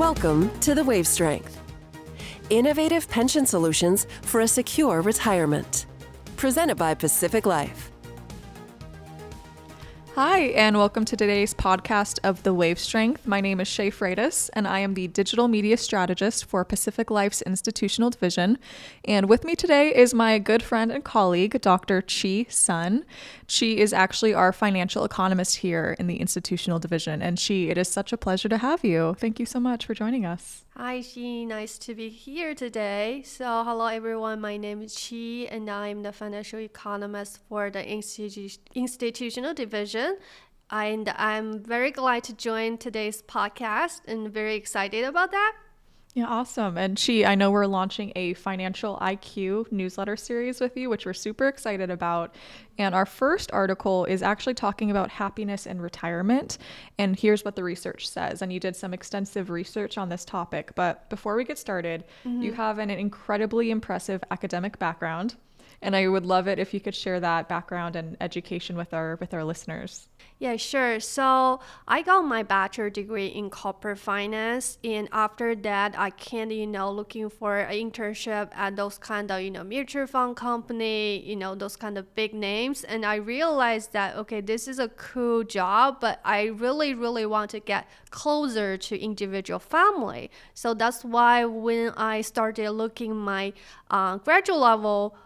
Welcome to the Wave Strength. Innovative pension solutions for a secure retirement. Presented by Pacific Life. Hi, and welcome to today's podcast of The Wave Strength. My name is Shea, and I am the digital media strategist for Pacific Life's institutional division. And with me today is my good friend and colleague, Dr. Shea Sun. She is actually our financial economist here in the institutional division. And Shea, it is such a pleasure to have you. Thank you so much for joining us. Hi, Shea. Nice to be here today. So, hello, everyone. My name is Shea, and I'm the financial economist for the institutional division. And I'm very glad to join today's podcast and very excited about that. Yeah, awesome. And Shea, I know we're launching a Financial IQ newsletter series with you, which we're super excited about. And our first article is actually talking about happiness in retirement. And here's what the research says. And you did some extensive research on this topic. But before we get started, you have an incredibly impressive academic background. And I would love it if you could share that background and education with our listeners. Yeah, sure. So I got my bachelor degree in corporate finance. And after that, I can, looking for an internship at those kind of, mutual fund company, those kind of big names. And I realized that, okay, this is a cool job, but I really, really want to get closer to individual family. So that's why when I started looking my graduate level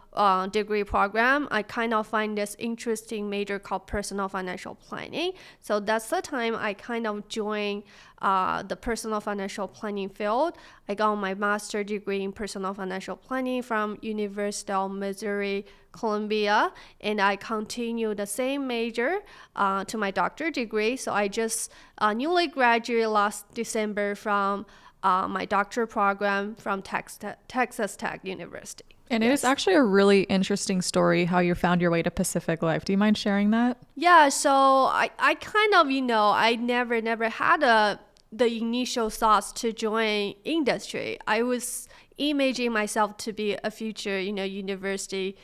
degree program, I kind of find this interesting major called personal financial planning. So that's the time I kind of joined the personal financial planning field. I got my master's degree in personal financial planning from University of Missouri, Columbia, and I continued the same major to my doctorate degree. So I just newly graduated last December from my doctorate program from Texas Tech University. And It is actually a really interesting story how you found your way to Pacific Life. Do you mind sharing that? Yeah, so I kind of, I never had the initial thoughts to join industry. I was imagining myself to be a future, university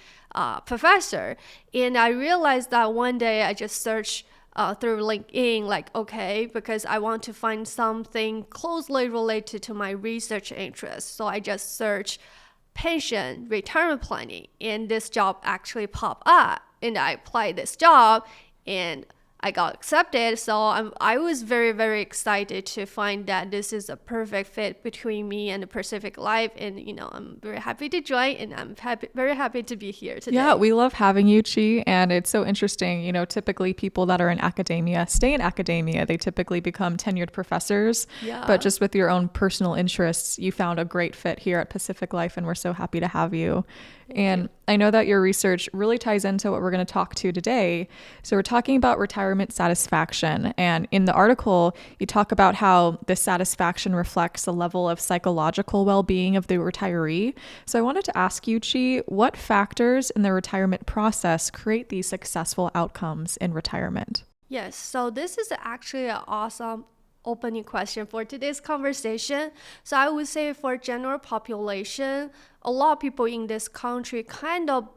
professor. And I realized that one day I just searched through LinkedIn, because I want to find something closely related to my research interests. So I just searched pension retirement planning, and this job actually popped up, and I applied this job and I got accepted. So I was very, very excited to find that this is a perfect fit between me and the Pacific Life. And, I'm very happy to join, and I'm very happy to be here today. Yeah, we love having you, Shea. And it's so interesting. Typically people that are in academia stay in academia. They typically become tenured professors. Yeah. But just with your own personal interests, you found a great fit here at Pacific Life, and we're so happy to have you. And I know that your research really ties into what we're going to talk to today. So we're talking about retirement satisfaction. And in the article, you talk about how this satisfaction reflects the level of psychological well-being of the retiree. So I wanted to ask you, Shea, what factors in the retirement process create these successful outcomes in retirement? Yes, so this is actually an awesome opening question for today's conversation. So I would say for general population, a lot of people in this country kind of,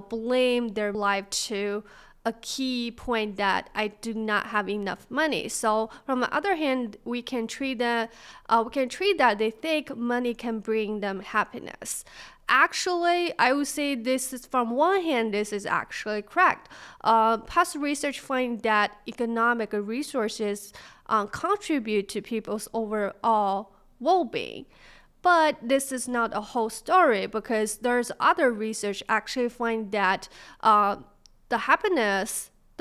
blame their life to a key point that I do not have enough money. So from the other hand, we can treat that they think money can bring them happiness. Actually, I would say this is, from one hand, this is actually correct. Past research finds that economic resources contribute to people's overall well-being. But this is not a whole story, because there's other research actually find that the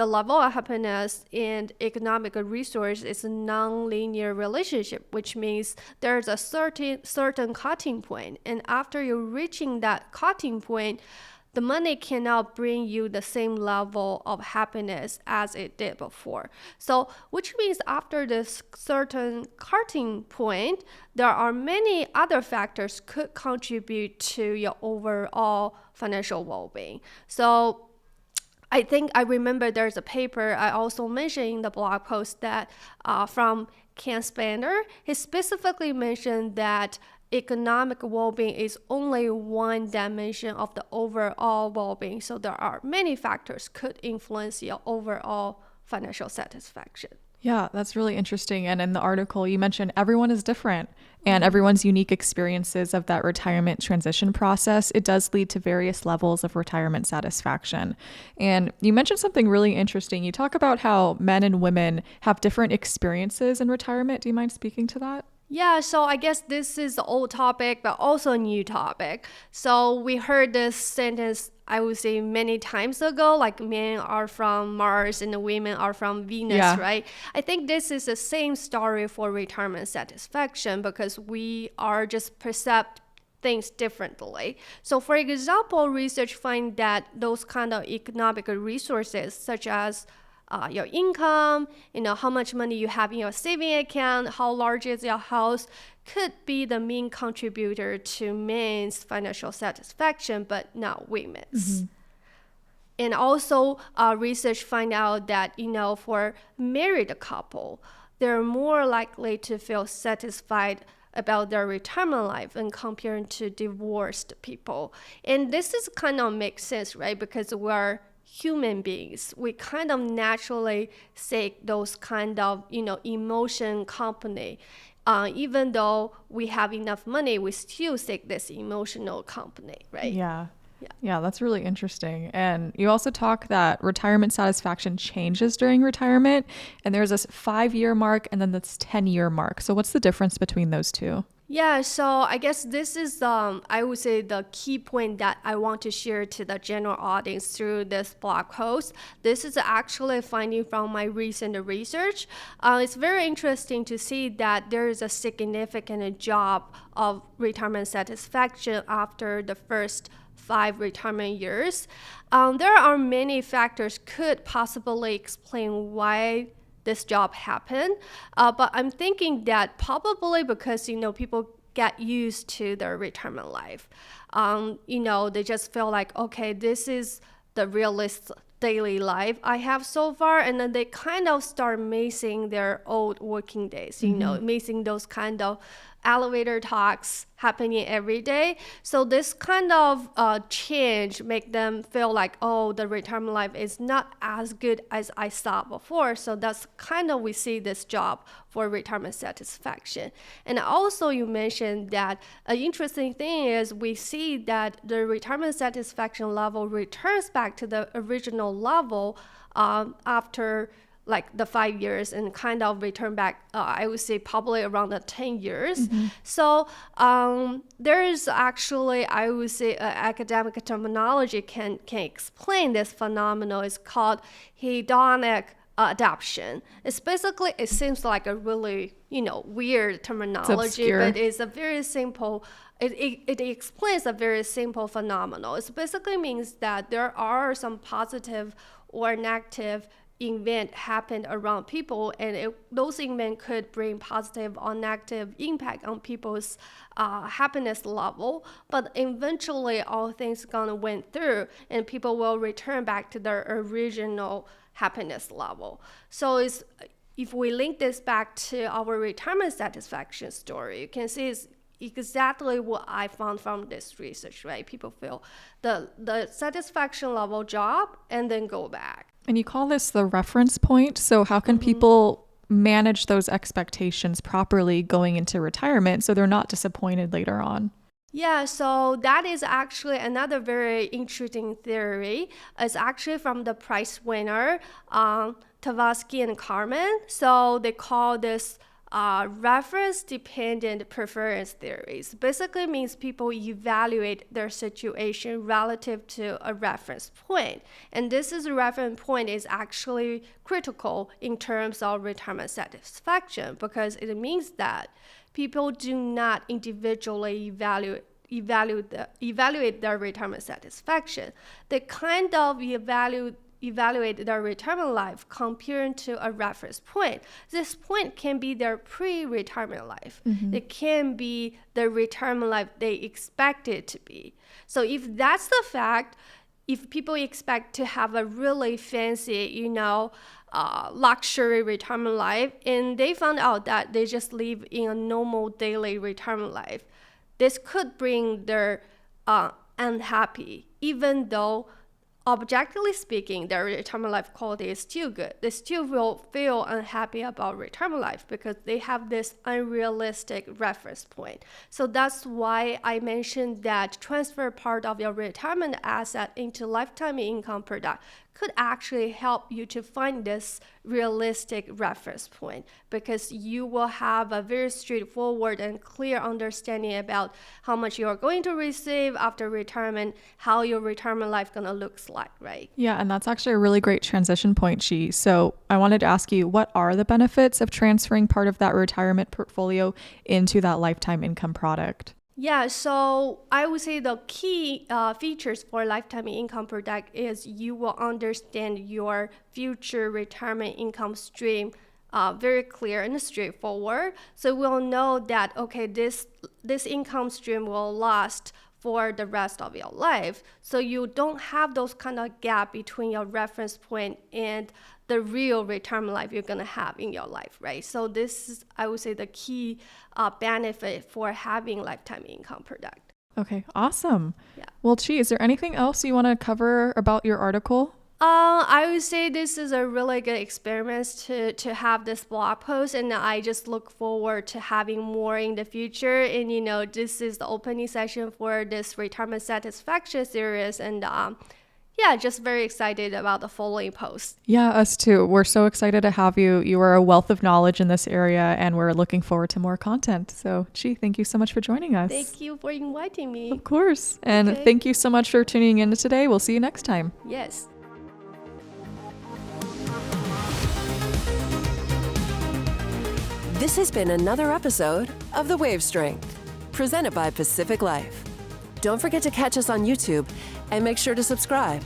level of happiness and economic resource is a non-linear relationship, which means there's a certain cutting point. And after you're reaching that cutting point, the money cannot bring you the same level of happiness as it did before. So, which means after this certain cutting point, there are many other factors could contribute to your overall financial well-being. So, I think I remember there's a paper I also mentioned in the blog post that from Ken Spander. He specifically mentioned that economic well-being is only one dimension of the overall well-being. So there are many factors could influence your overall financial satisfaction. Yeah, that's really interesting. And in the article, you mentioned everyone is different and everyone's unique experiences of that retirement transition process. It does lead to various levels of retirement satisfaction. And you mentioned something really interesting. You talk about how men and women have different experiences in retirement. Do you mind speaking to that? Yeah, so I guess this is the old topic, but also a new topic. So we heard this sentence, I would say, many times ago, like men are from Mars and the women are from Venus, Yeah. right? I think this is the same story for retirement satisfaction because we are just percept things differently. So for example, research find that those kind of economic resources such as your income, how much money you have in your saving account, how large is your house, could be the main contributor to men's financial satisfaction, but not women's. And also, research find out that, for married couple, they're more likely to feel satisfied about their retirement life and compared to divorced people. And this is kind of makes sense, right? Because we're human beings, we kind of naturally seek those kind of emotion company. Even though we have enough money, we still seek this emotional company, right? Yeah, that's really interesting. And you also talk that retirement satisfaction changes during retirement, and there's this 5-year mark and then this 10-year mark. So what's the difference between those two? Yeah, so I guess this is, I would say, the key point that I want to share to the general audience through this blog post. This is actually a finding from my recent research. It's very interesting to see that there is a significant drop of retirement satisfaction after the first 5 retirement years. There are many factors could possibly explain why this job happened. But I'm thinking that probably because, people get used to their retirement life. They just feel like, okay, this is the realist daily life I have so far. And then they kind of start missing their old working days, missing those kind of elevator talks happening every day. So this kind of change make them feel like, oh, the retirement life is not as good as I thought before. So that's kind of we see this job for retirement satisfaction. And also you mentioned that an interesting thing is we see that the retirement satisfaction level returns back to the original level after like the 5 years and kind of return back, I would say probably around the 10 years. So there is actually, I would say, academic terminology can explain this phenomenon. It's called hedonic adaptation. It's basically, it seems like a really, weird terminology, but it's a very simple, it explains a very simple phenomenon. It basically means that there are some positive or negative event happened around people, and those events could bring positive or negative impact on people's happiness level, but eventually all things gonna went through and people will return back to their original happiness level. So if we link this back to our retirement satisfaction story, you can see it's exactly what I found from this research, right? People feel the satisfaction level drop and then go back. And you call this the reference point. So how can people manage those expectations properly going into retirement so they're not disappointed later on? Yeah, so that is actually another very interesting theory. It's actually from the prize winner, Tavarsky and Carmen. So they call this reference-dependent preference theories. Basically means people evaluate their situation relative to a reference point. And this is a reference point is actually critical in terms of retirement satisfaction because it means that people do not individually evaluate their retirement satisfaction. They kind of evaluate their retirement life compared to a reference point. This point can be their pre-retirement life. It can be the retirement life they expect it to be. So if that's the fact, if people expect to have a really fancy, luxury retirement life, and they found out that they just live in a normal daily retirement life, this could bring their unhappy, even though objectively speaking, their retirement life quality is still good. They still will feel unhappy about retirement life because they have this unrealistic reference point. So that's why I mentioned that transfer part of your retirement asset into lifetime income product could actually help you to find this realistic reference point, because you will have a very straightforward and clear understanding about how much you are going to receive after retirement, how your retirement life gonna look like, right? Yeah, and that's actually a really great transition point, Shea. So I wanted to ask you, what are the benefits of transferring part of that retirement portfolio into that lifetime income product? Yeah, so I would say the key features for lifetime income product is you will understand your future retirement income stream very clear and straightforward. So we'll know that, okay, this income stream will last for the rest of your life. So you don't have those kind of gap between your reference point and the real retirement life you're going to have in your life, right? So this is, I would say, the key benefit for having lifetime income product. Okay, awesome. Yeah. Well, Shea, is there anything else you want to cover about your article? I would say this is a really good experiment to have this blog post, and I just look forward to having more in the future. And this is the opening session for this retirement satisfaction series, and just very excited about the following post. Yeah, us too. We're so excited to have you. You are a wealth of knowledge in this area, and we're looking forward to more content. So, Shea, thank you so much for joining us. Thank you for inviting me. Of course. And Thank you so much for tuning in today. We'll see you next time. Yes. This has been another episode of The Wave Strength, presented by Pacific Life. Don't forget to catch us on YouTube and make sure to subscribe.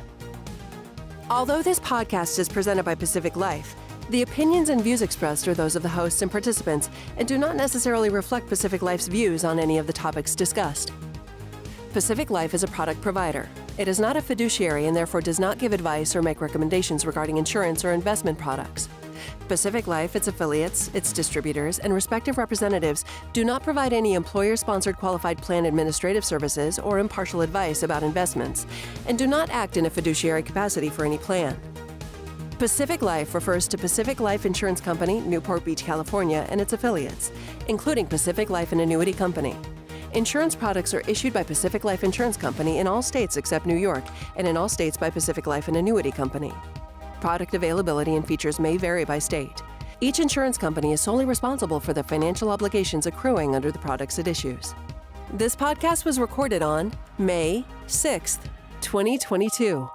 Although this podcast is presented by Pacific Life, the opinions and views expressed are those of the hosts and participants and do not necessarily reflect Pacific Life's views on any of the topics discussed. Pacific Life is a product provider. It is not a fiduciary and therefore does not give advice or make recommendations regarding insurance or investment products. Pacific Life, its affiliates, its distributors, and respective representatives do not provide any employer-sponsored qualified plan administrative services or impartial advice about investments, and do not act in a fiduciary capacity for any plan. Pacific Life refers to Pacific Life Insurance Company, Newport Beach, California, and its affiliates, including Pacific Life and Annuity Company. Insurance products are issued by Pacific Life Insurance Company in all states except New York, and in all states by Pacific Life and Annuity Company. Product availability and features may vary by state. Each insurance company is solely responsible for the financial obligations accruing under the products it issues. This podcast was recorded on May 6th, 2022.